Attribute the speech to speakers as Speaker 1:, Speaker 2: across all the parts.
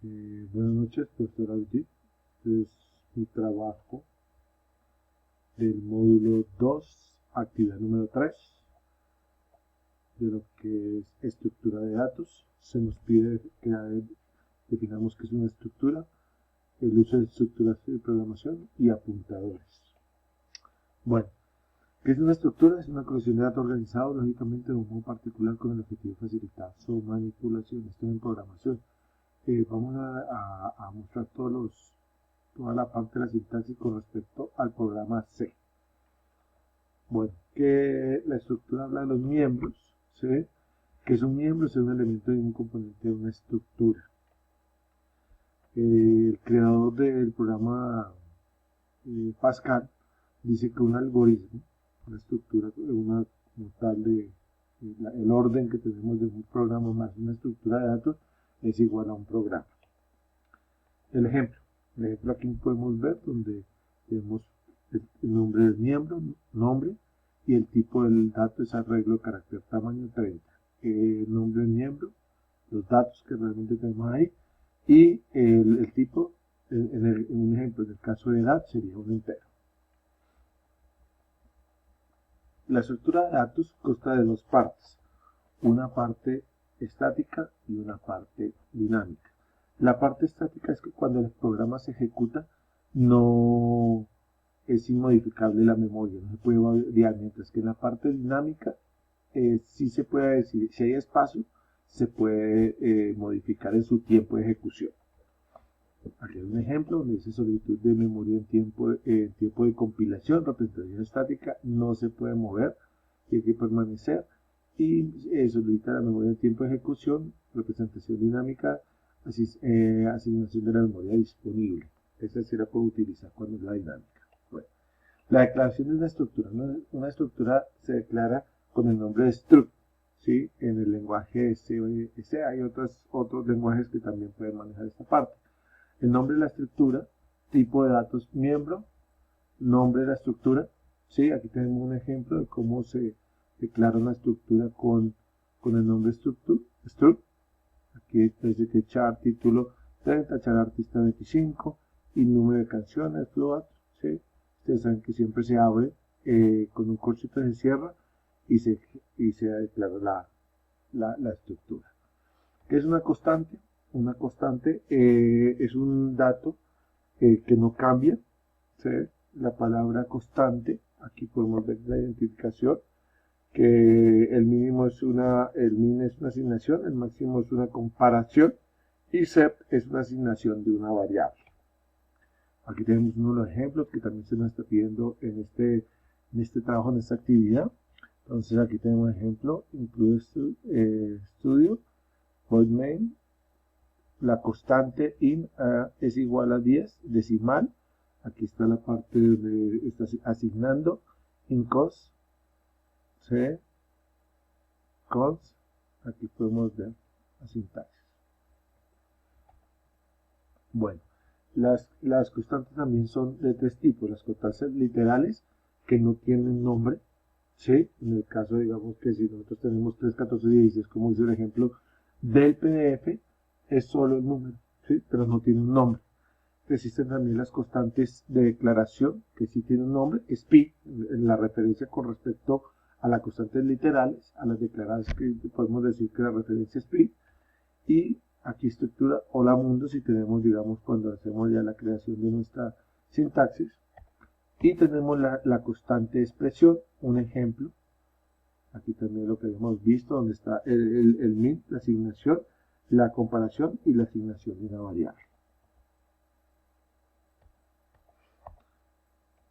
Speaker 1: Buenas noches, profesor Abdi. Este es mi trabajo del módulo 2, actividad número 3, de lo que es estructura de datos. Se nos pide que definamos qué es una estructura, el uso de estructuras de programación y apuntadores. Bueno, ¿qué es una estructura? Es una colección de datos organizados lógicamente de un modo particular con el objetivo de facilitar su manipulación. Esto es en programación. Vamos a mostrar toda la parte de la sintaxis con respecto al programa C. Bueno, que la estructura habla de los miembros, ¿sí? Que es un miembro, es un elemento y un componente de una estructura. El creador del programa Pascal dice que un algoritmo, una estructura, como tal el orden que tenemos de un programa más una estructura de datos es igual a un programa. El ejemplo aquí podemos ver donde tenemos el nombre del miembro, nombre, y el tipo del dato es arreglo de carácter tamaño 30. El nombre del miembro, los datos que realmente tenemos ahí, y el tipo, en un ejemplo, en el caso de edad, sería un entero. La estructura de datos consta de dos partes, una parte estática y una parte dinámica. La parte estática es que cuando el programa se ejecuta no es inmodificable la memoria, no se puede variar, mientras que en la parte dinámica sí se puede decir, si hay espacio, se puede modificar en su tiempo de ejecución. Aquí hay un ejemplo donde dice solicitud de memoria en tiempo de compilación, representación estática, no se puede mover, tiene que permanecer, y solicita la memoria en tiempo de ejecución, representación dinámica, asignación de la memoria disponible. Esta sí la puedo utilizar cuando es la dinámica. Bueno, la declaración de una estructura. Una estructura se declara con el nombre de struct, ¿sí? En el lenguaje C hay otros lenguajes que también pueden manejar esta parte. El nombre de la estructura, tipo de datos miembro, nombre de la estructura, ¿sí? Aquí tenemos un ejemplo de cómo se declara una estructura con el nombre struct. Aquí dice que char título 30, char artista 25 y número de canciones, float, ¿sí? Ustedes saben que siempre se abre con un corchete, se cierra y se declara la estructura. ¿Qué es una constante? Una constante es un dato que no cambia, ¿sí? La palabra constante, aquí podemos ver la identificación, que el min es una asignación, el máximo es una comparación y sep es una asignación de una variable. Aquí tenemos uno de los ejemplos que también se nos está pidiendo en este trabajo, en esta actividad. Entonces aquí tenemos un ejemplo, incluye estudio, void main, la constante in es igual a 10, decimal, aquí está la parte donde está asignando, in cost, ¿sí? Const, aquí podemos ver la sintaxis. Bueno, las constantes también son de tres tipos, las constantes literales que no tienen nombre, ¿sí? En el caso, digamos que si nosotros tenemos 3, 14, 16, como dice el ejemplo del PDF, es solo el número, ¿sí? Pero no tiene un nombre. Existen también las constantes de declaración, que sí tienen un nombre, que es pi, en la referencia con respecto a las constantes literales, a las declaradas que podemos decir que la referencia es pi, y aquí estructura hola mundo si tenemos, digamos, cuando hacemos ya la creación de nuestra sintaxis, y tenemos la constante expresión, un ejemplo, aquí también lo que hemos visto, donde está el min, la asignación, la comparación y la asignación de una variable.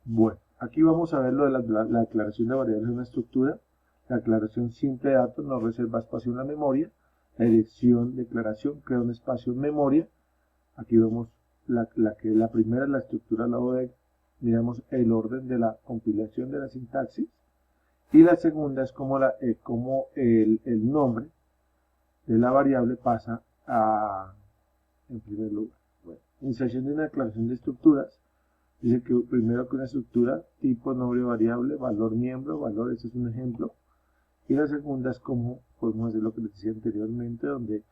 Speaker 1: Bueno, aquí vamos a ver lo de la declaración de variables en una estructura. La declaración simple de datos no reserva espacio en la memoria. La dirección declaración crea un espacio en memoria. Aquí vemos la primera, la estructura la ODE, miramos el orden de la compilación de la sintaxis. Y la segunda es como el nombre de la variable pasa en primer lugar. Bueno, inserción de una declaración de estructuras. Dice que primero que una estructura, tipo, nombre, variable, valor, miembro, valor, ese es un ejemplo. Y la segunda es como podemos hacer lo que les decía anteriormente, donde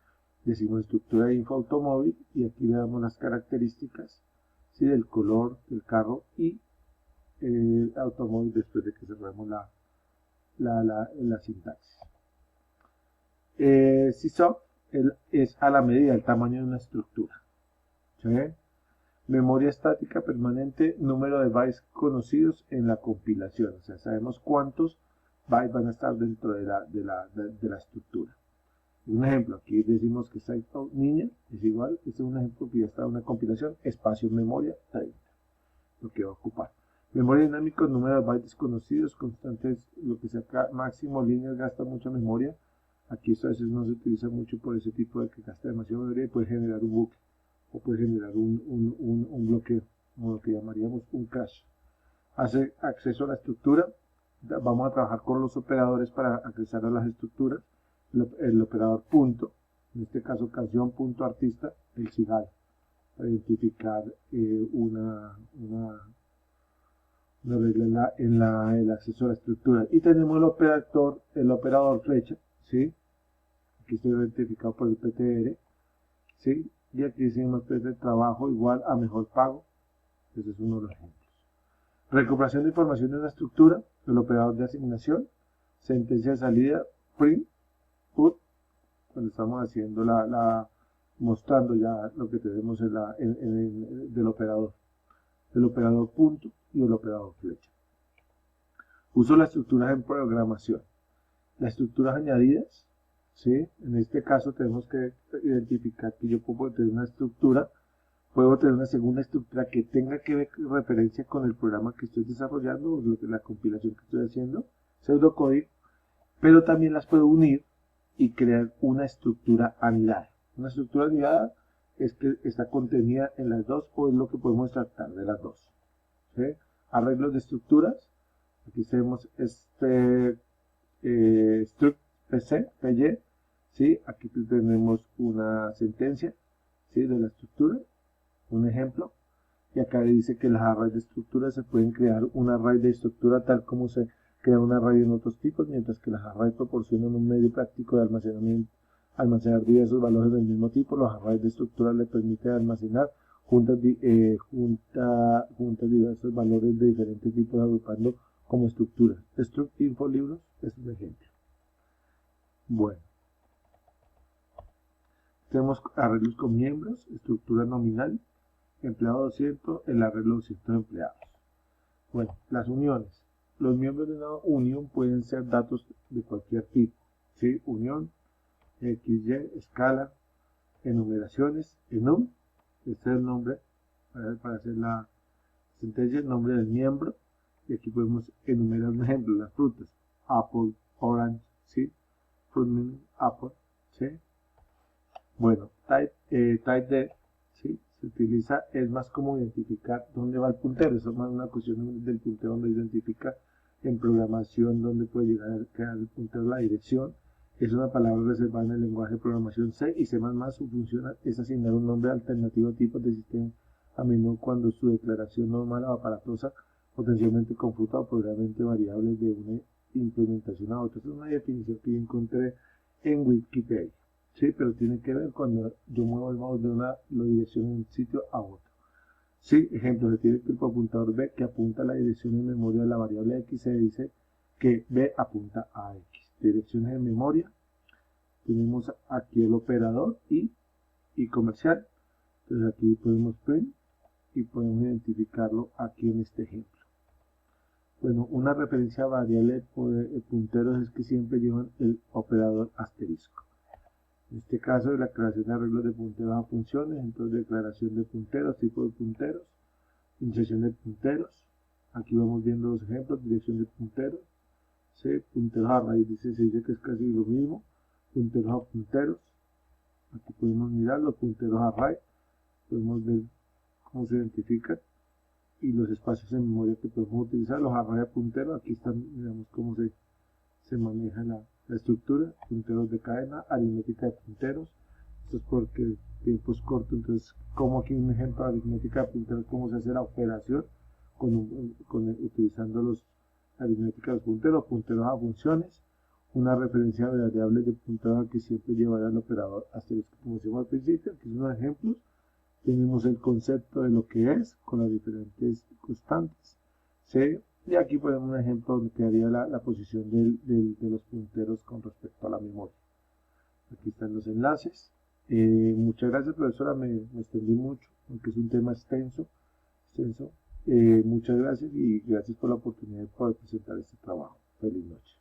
Speaker 1: decimos estructura de info automóvil y aquí le damos las características, ¿sí? Del color del carro y el automóvil después de que cerramos la sintaxis. CSOP es a la medida del tamaño de una estructura. ¿Sí? Memoria estática permanente, número de bytes conocidos en la compilación. O sea, sabemos cuántos bytes van a estar dentro de la estructura. Un ejemplo, aquí decimos que site niña es igual, este es un ejemplo que ya está en una compilación, espacio memoria 30, lo que va a ocupar. Memoria dinámica, número de bytes desconocidos, constantes, lo que sea máximo, líneas gasta mucha memoria. Aquí esto a veces no se utiliza mucho por ese tipo de que gasta demasiada memoria y puede generar un bucle o puede generar un bloqueo, como lo que llamaríamos un cache. Hace acceso a la estructura, vamos a trabajar con los operadores para acceder a las estructuras. El operador punto, en este caso canción.artista, el SIGAL, para identificar una regla en el acceso a la estructura. Y tenemos el operador flecha, ¿sí? Aquí estoy identificado por el PTR, ¿sí? Y aquí decimos de trabajo igual a mejor pago. Ese es uno de los ejemplos. Recuperación de información de una estructura, el operador de asignación, sentencia de salida, print, put, cuando estamos haciendo mostrando ya lo que tenemos del operador. El operador punto y el operador flecha. Uso las estructuras en programación. Las estructuras añadidas, ¿sí? En este caso tenemos que identificar que yo puedo tener una estructura, puedo tener una segunda estructura que tenga que ver referencia con el programa que estoy desarrollando o la compilación que estoy haciendo, pseudocódigo, pero también las puedo unir y crear una estructura anidada. Una estructura anidada es que está contenida en las dos o es lo que podemos tratar de las dos. ¿Sí? Arreglos de estructuras. Aquí tenemos struct pc, py, ¿sí? Aquí tenemos una sentencia, ¿sí? De la estructura, un ejemplo. Y acá dice que las arrays de estructura se pueden crear un array de estructura tal como se crea un array en otros tipos, mientras que las arrays proporcionan un medio práctico de almacenamiento, almacenar diversos valores del mismo tipo. Los arrays de estructura le permiten almacenar juntas diversos valores de diferentes tipos agrupando como estructuras. Struct info libros es un ejemplo. Bueno, tenemos arreglos con miembros, estructura nominal, empleado 200, el arreglo 200 empleados. Bueno, las uniones. Los miembros de una unión pueden ser datos de cualquier tipo, ¿sí? Unión, XY, escala, enumeraciones, enum, este es el nombre, para hacer la sentencia, el nombre del miembro, y aquí podemos enumerar un ejemplo, las frutas, apple, orange, ¿sí? Fruit, apple, ¿sí? Bueno, type D, ¿sí? Se utiliza, es más como identificar dónde va el puntero, eso es más una cuestión del puntero donde identifica en programación dónde puede llegar a quedar el puntero, la dirección. Es una palabra reservada en el lenguaje de programación C y C++. Su función es asignar un nombre alternativo a tipos de sistema, a menudo cuando su declaración normal o aparatosa potencialmente computa o probablemente variables de una implementación a otra. Esta es una definición que yo encontré en Wikipedia. Sí, pero tiene que ver cuando yo muevo el mouse de una dirección de un sitio a otro. Sí, ejemplo, se tiene que el apuntador B que apunta a la dirección en memoria de la variable X, se dice que B apunta a X. Direcciones de memoria, tenemos aquí el operador y comercial. Entonces aquí podemos print y podemos identificarlo aquí en este ejemplo. Bueno, una referencia a variable de punteros es que siempre llevan el operador asterisco. En este caso, la creación de arreglos de punteros a funciones, entonces declaración de punteros, tipo de punteros, inserción de punteros. Aquí vamos viendo los ejemplos, dirección de punteros, ¿sí? Punteros a raíz, se dice que es casi lo mismo, punteros a punteros. Aquí podemos mirar los punteros a array, podemos ver cómo se identifican y los espacios en memoria que podemos utilizar. Los array a punteros, aquí están, digamos, cómo se maneja la estructura, punteros de cadena, aritmética de punteros. Esto es porque el tiempo es corto, entonces como aquí un ejemplo de aritmética de punteros, cómo se hace la operación utilizando los aritméticas de punteros a funciones, una referencia a variables de puntero que siempre llevará al operador asterisco, como decimos al principio, que son unos ejemplos. Tenemos el concepto de lo que es con las diferentes constantes. ¿Sí? Y aquí ponemos un ejemplo donde quedaría la posición de los punteros con respecto a la memoria. Aquí están los enlaces. Muchas gracias, profesora, me extendí mucho, porque es un tema extenso. Muchas gracias y gracias por la oportunidad de poder presentar este trabajo. Feliz noche.